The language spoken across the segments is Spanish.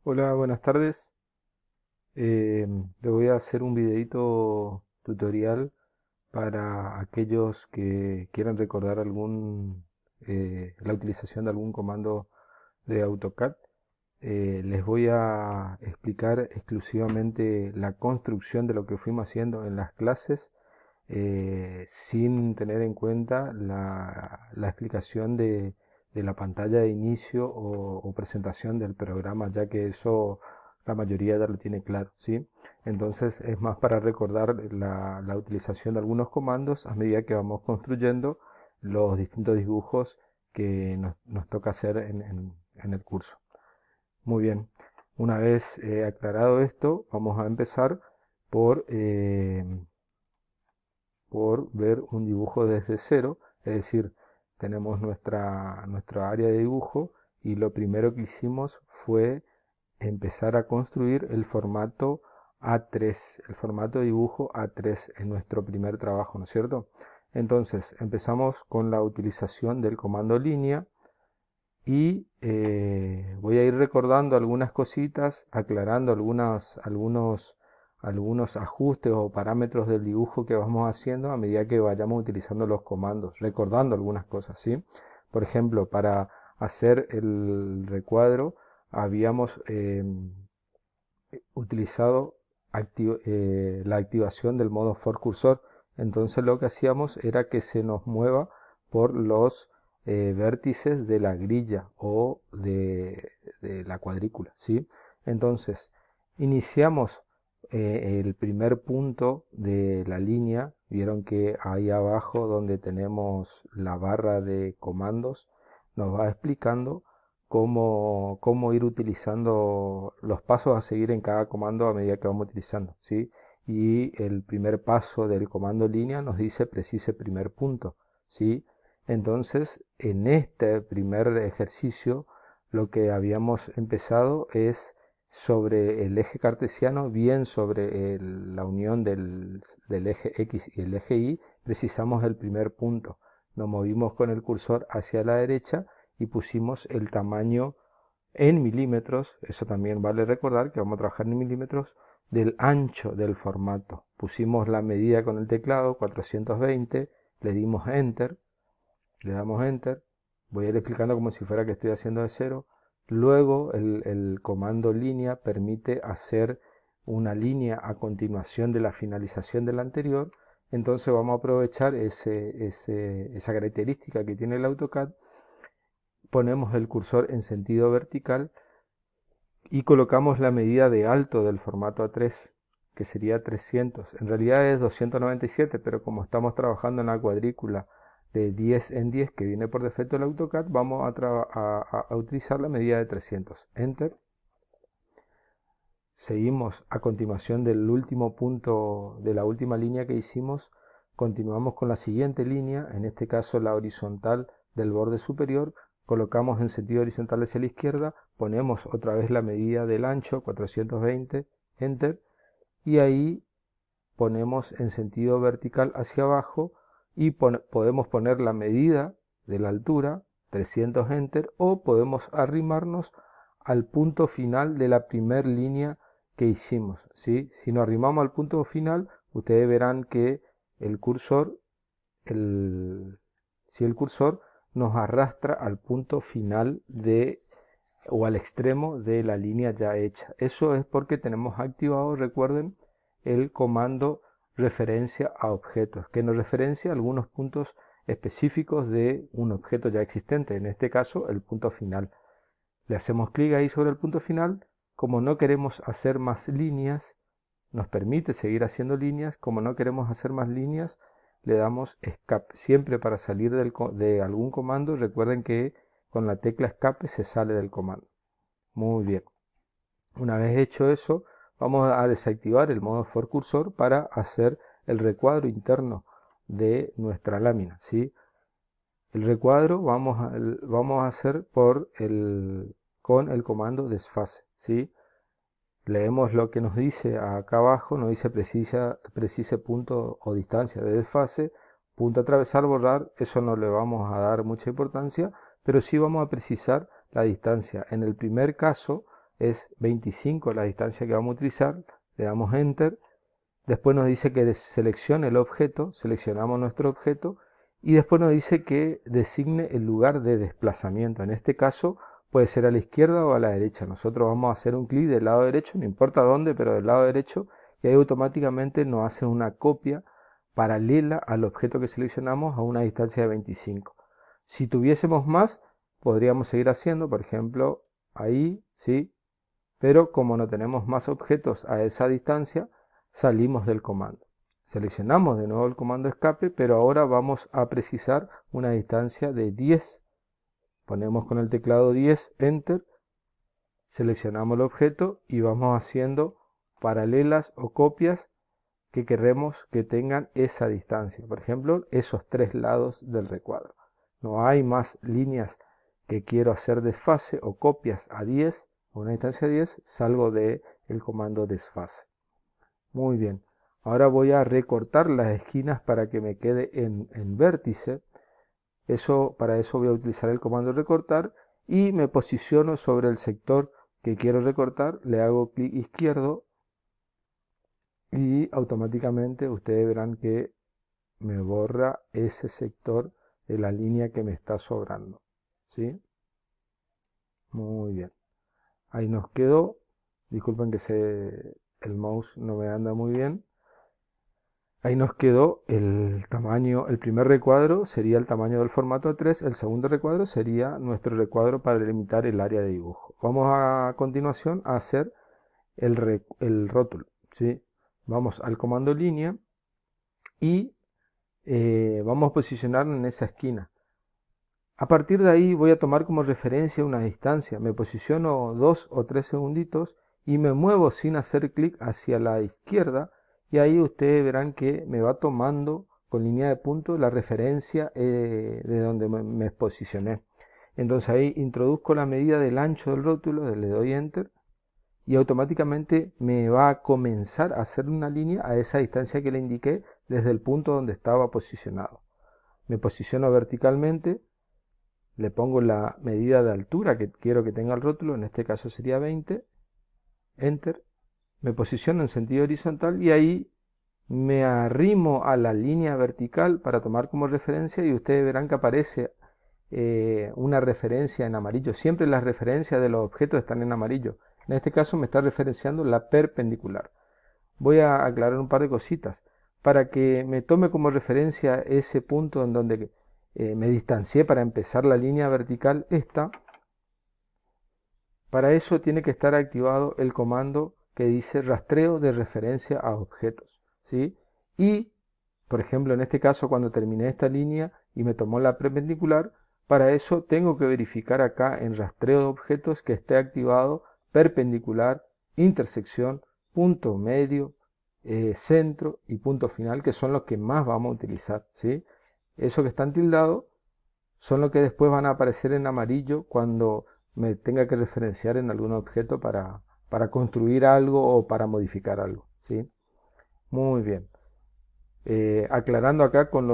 Hola, buenas tardes. Le voy a hacer un videito tutorial para aquellos que quieran recordar la utilización de algún comando de AutoCAD. Les voy a explicar exclusivamente la construcción de lo que fuimos haciendo en las clases, sin tener en cuenta la explicación de la pantalla de inicio o presentación del programa, ya que eso la mayoría ya lo tiene claro, ¿sí? Entonces es más para recordar la utilización de algunos comandos a medida que vamos construyendo los distintos dibujos que nos toca hacer en el curso. Muy bien, una vez aclarado esto, vamos a empezar por, eh, por ver un dibujo desde cero, es decir, tenemos nuestra área de dibujo y lo primero que hicimos fue empezar a construir el formato A3, el formato de dibujo A3 en nuestro primer trabajo, ¿no es cierto? Entonces empezamos con la utilización del comando línea y voy a ir recordando algunas cositas, aclarando algunos ajustes o parámetros del dibujo que vamos haciendo a medida que vayamos utilizando los comandos, recordando algunas cosas, ¿sí? Por ejemplo, para hacer el recuadro habíamos utilizado la activación del modo for cursor. Entonces lo que hacíamos era que se nos mueva por los vértices de la grilla o de la cuadrícula, ¿sí? Entonces iniciamos el primer punto de la línea. Vieron que ahí abajo donde tenemos la barra de comandos nos va explicando cómo ir utilizando los pasos a seguir en cada comando a medida que vamos utilizando, ¿sí? Y el primer paso del comando línea nos dice precise primer punto, ¿sí? Entonces, en este primer ejercicio, lo que habíamos empezado es sobre el eje cartesiano, bien sobre la unión del eje X y el eje Y, precisamos el primer punto. Nos movimos con el cursor hacia la derecha y pusimos el tamaño en milímetros, eso también vale recordar que vamos a trabajar en milímetros, del ancho del formato. Pusimos la medida con el teclado, 420, le dimos enter, le damos enter, voy a ir explicando como si fuera que estoy haciendo de cero. Luego el comando línea permite hacer una línea a continuación de la finalización de la anterior. Entonces vamos a aprovechar esa característica que tiene el AutoCAD. Ponemos el cursor en sentido vertical y colocamos la medida de alto del formato A3, que sería 300. En realidad es 297, pero como estamos trabajando en la cuadrícula de 10 en 10 que viene por defecto el AutoCAD, vamos a utilizar la medida de 300. Enter. Seguimos a continuación del último punto de la última línea que hicimos. Continuamos con la siguiente línea, en este caso la horizontal del borde superior. Colocamos en sentido horizontal hacia la izquierda, ponemos otra vez la medida del ancho, 420, enter, y ahí ponemos en sentido vertical hacia abajo y podemos poner la medida de la altura, 300, enter, o podemos arrimarnos al punto final de la primera línea que hicimos, ¿sí? Si nos arrimamos al punto final, ustedes verán que el cursor, si el cursor nos arrastra al punto final o al extremo de la línea ya hecha. Eso es porque tenemos activado, recuerden, el comando referencia a objetos, que nos referencia a algunos puntos específicos de un objeto ya existente, en este caso el punto final. Le hacemos clic ahí sobre el punto final. Como no queremos hacer más líneas, nos permite seguir haciendo líneas. Como no queremos hacer más líneas, le damos escape. Siempre para salir de algún comando, recuerden que con la tecla escape se sale del comando. Muy bien. Una vez hecho eso, vamos a desactivar el modo for cursor para hacer el recuadro interno de nuestra lámina, ¿sí? El recuadro vamos a hacer con el comando desfase, ¿sí? Leemos lo que nos dice acá abajo, nos dice precise punto o distancia de desfase, punto atravesar, borrar, eso no le vamos a dar mucha importancia, pero sí vamos a precisar la distancia. En el primer caso, es 25 la distancia que vamos a utilizar, le damos Enter, después nos dice que seleccione el objeto, seleccionamos nuestro objeto y después nos dice que designe el lugar de desplazamiento. En este caso puede ser a la izquierda o a la derecha. Nosotros vamos a hacer un clic del lado derecho, no importa dónde, pero del lado derecho, y ahí automáticamente nos hace una copia paralela al objeto que seleccionamos a una distancia de 25. Si tuviésemos más, podríamos seguir haciendo, por ejemplo, ahí, ¿sí? Pero como no tenemos más objetos a esa distancia, salimos del comando. Seleccionamos de nuevo el comando escape, pero ahora vamos a precisar una distancia de 10. Ponemos con el teclado 10, Enter, seleccionamos el objeto y vamos haciendo paralelas o copias que queremos que tengan esa distancia. Por ejemplo, esos 3 lados del recuadro. No hay más líneas que quiero hacer desfase o copias a 10, a una distancia de 10, salgo del comando desfase. Muy bien. Ahora voy a recortar las esquinas para que me quede en vértice. Para eso voy a utilizar el comando recortar y me posiciono sobre el sector que quiero recortar, le hago clic izquierdo y automáticamente ustedes verán que me borra ese sector de la línea que me está sobrando, ¿sí? Muy bien. Ahí nos quedó. Disculpen que el mouse no me anda muy bien. Ahí nos quedó el tamaño, el primer recuadro sería el tamaño del formato A3, el segundo recuadro sería nuestro recuadro para delimitar el área de dibujo. Vamos a continuación a hacer el rótulo, ¿sí? Vamos al comando línea y vamos a posicionar en esa esquina. A partir de ahí voy a tomar como referencia una distancia. Me posiciono 2 o 3 segunditos y me muevo sin hacer clic hacia la izquierda y ahí ustedes verán que me va tomando con línea de punto la referencia de donde me posicioné. Entonces ahí introduzco la medida del ancho del rótulo, le doy Enter y automáticamente me va a comenzar a hacer una línea a esa distancia que le indiqué desde el punto donde estaba posicionado. Me posiciono verticalmente, le pongo la medida de altura que quiero que tenga el rótulo, en este caso sería 20, Enter, me posiciono en sentido horizontal y ahí me arrimo a la línea vertical para tomar como referencia y ustedes verán que aparece una referencia en amarillo. Siempre las referencias de los objetos están en amarillo. En este caso me está referenciando la perpendicular. Voy a aclarar un par de cositas. Para que me tome como referencia ese punto en donde me distancié para empezar la línea vertical esta, para eso tiene que estar activado el comando que dice rastreo de referencia a objetos, ¿sí? Y, por ejemplo, en este caso, cuando terminé esta línea y me tomó la perpendicular, para eso tengo que verificar acá en rastreo de objetos que esté activado perpendicular, intersección, punto medio, centro y punto final, que son los que más vamos a utilizar, ¿sí? Eso que están tildados son los que después van a aparecer en amarillo cuando me tenga que referenciar en algún objeto para construir algo o para modificar algo, ¿sí? Muy bien. Aclarando acá con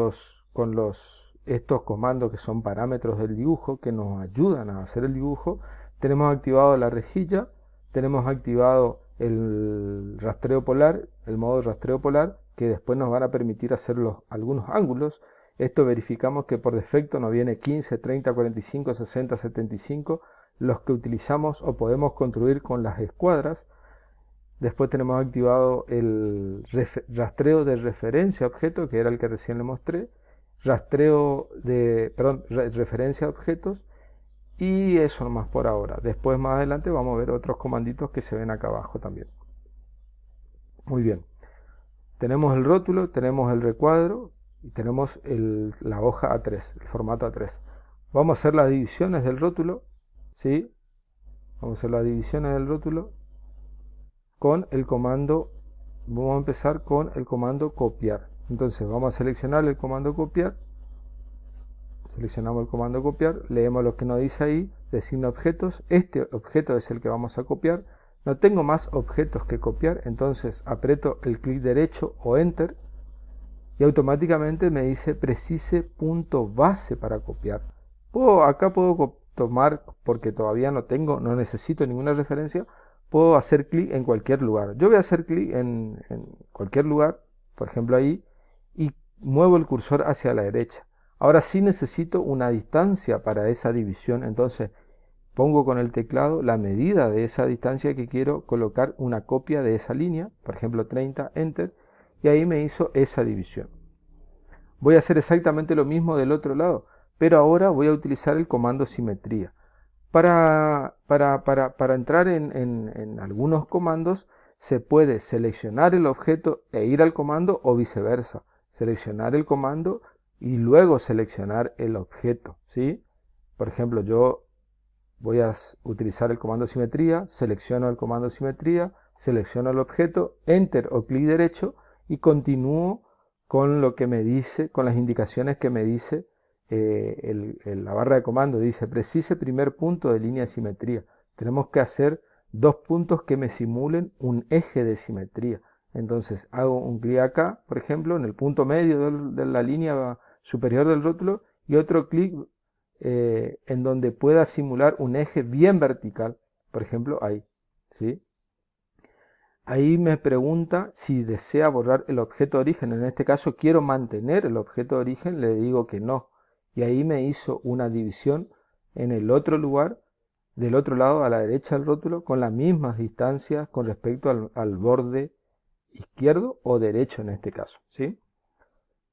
estos comandos que son parámetros del dibujo que nos ayudan a hacer el dibujo, tenemos activado la rejilla, tenemos activado el rastreo polar, el modo rastreo polar, que después nos van a permitir hacer algunos ángulos. Esto verificamos que por defecto nos viene 15, 30, 45, 60, 75, los que utilizamos o podemos construir con las escuadras. Después tenemos activado el rastreo de referencia a objeto, que era el que recién le mostré, referencia a objetos, y eso nomás por ahora. Después más adelante vamos a ver otros comanditos que se ven acá abajo también. Muy bien. Tenemos el rótulo, tenemos el recuadro y tenemos la hoja A3, el formato A3. Vamos a hacer las divisiones del rótulo, ¿sí? Vamos a hacer las divisiones del rótulo con el comando, vamos a empezar con el comando copiar. Entonces vamos a seleccionar el comando copiar, seleccionamos el comando copiar, leemos lo que nos dice ahí, designa objetos, este objeto es el que vamos a copiar, no tengo más objetos que copiar, entonces aprieto el clic derecho o Enter y automáticamente me dice precise punto base para copiar. Acá puedo tomar, porque todavía no necesito ninguna referencia, puedo hacer clic en cualquier lugar. Yo voy a hacer clic en cualquier lugar, por ejemplo ahí, y muevo el cursor hacia la derecha. Ahora sí necesito una distancia para esa división, entonces pongo con el teclado la medida de esa distancia que quiero colocar una copia de esa línea, por ejemplo 30, Enter, y ahí me hizo esa división. Voy a hacer exactamente lo mismo del otro lado, pero ahora voy a utilizar el comando simetría. Para entrar en algunos comandos se puede seleccionar el objeto e ir al comando o viceversa. Seleccionar el comando y luego seleccionar el objeto, ¿sí? Por ejemplo, yo voy a utilizar el comando simetría, selecciono el comando simetría, selecciono el objeto, Enter o clic derecho y continúo con lo que me dice, con las indicaciones que me dice la barra de comando. Dice, precise primer punto de línea de simetría. Tenemos que hacer dos puntos que me simulen un eje de simetría. Entonces hago un clic acá, por ejemplo, en el punto medio de la línea superior del rótulo y otro clic en donde pueda simular un eje bien vertical, por ejemplo ahí, ¿sí? Ahí me pregunta si desea borrar el objeto de origen. En este caso quiero mantener el objeto de origen, le digo que no. Y ahí me hizo una división en el otro lugar, del otro lado a la derecha del rótulo, con las mismas distancias con respecto al borde izquierdo o derecho en este caso, ¿sí?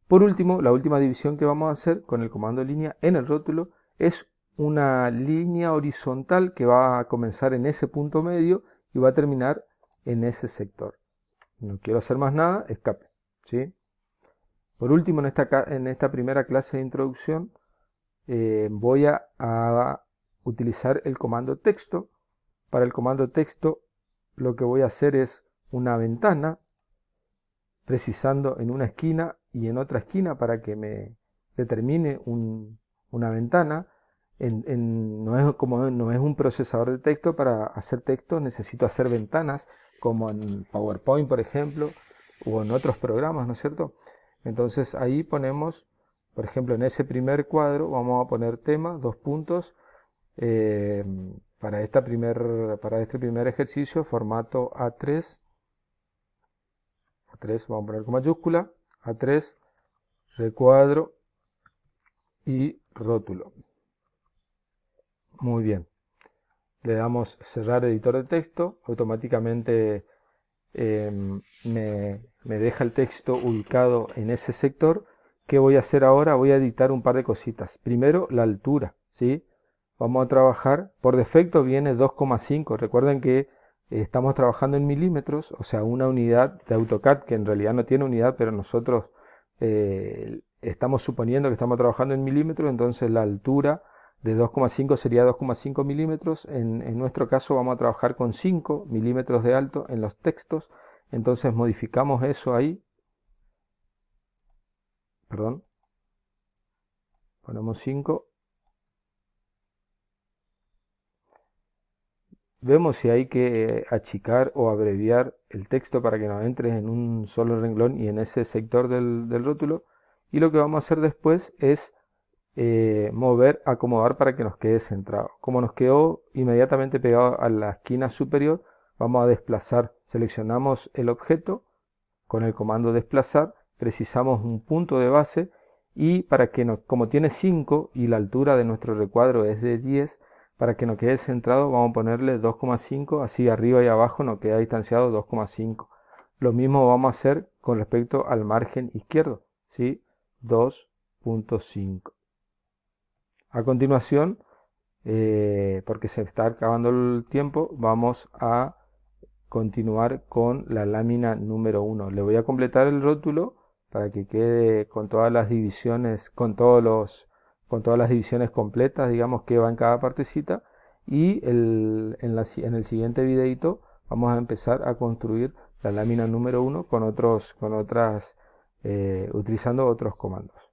Por último, la última división que vamos a hacer con el comando línea en el rótulo es una línea horizontal que va a comenzar en ese punto medio y va a terminar en ese sector. No quiero hacer más nada, escape, ¿sí? Por último, en esta primera clase de introducción voy a utilizar el comando texto. Para el comando texto lo que voy a hacer es una ventana precisando en una esquina y en otra esquina para que me determine una ventana. No es un procesador de texto. Para hacer texto necesito hacer ventanas, como en PowerPoint, por ejemplo, o en otros programas, ¿no es cierto? Entonces ahí ponemos, por ejemplo, en ese primer cuadro vamos a poner tema, dos puntos, para este primer ejercicio, formato A3, vamos a poner con mayúscula, A3, recuadro y rótulo. Muy bien. Le damos cerrar editor de texto, automáticamente me deja el texto ubicado en ese sector. ¿Qué voy a hacer ahora? Voy a editar un par de cositas. Primero, la altura, ¿sí? Vamos a trabajar, por defecto viene 2,5. Recuerden que estamos trabajando en milímetros, o sea, una unidad de AutoCAD, que en realidad no tiene unidad, pero nosotros estamos suponiendo que estamos trabajando en milímetros, entonces la altura de 2,5 sería 2,5 milímetros. En nuestro caso vamos a trabajar con 5 milímetros de alto en los textos, entonces modificamos eso ahí, perdón, ponemos 5. Vemos si hay que achicar o abreviar el texto para que nos entre en un solo renglón y en ese sector del rótulo. Y lo que vamos a hacer después es mover, acomodar para que nos quede centrado. Como nos quedó inmediatamente pegado a la esquina superior, vamos a desplazar. Seleccionamos el objeto con el comando desplazar, precisamos un punto de base y como tiene 5 y la altura de nuestro recuadro es de 10, para que nos quede centrado vamos a ponerle 2,5, así arriba y abajo nos queda distanciado 2,5. Lo mismo vamos a hacer con respecto al margen izquierdo, ¿sí? 2,5. A continuación, porque se está acabando el tiempo, vamos a continuar con la lámina número 1. Le voy a completar el rótulo para que quede con todas las divisiones, con todas las divisiones completas, digamos, que va en cada partecita. Y en el siguiente videito vamos a empezar a construir la lámina número 1 utilizando otros comandos.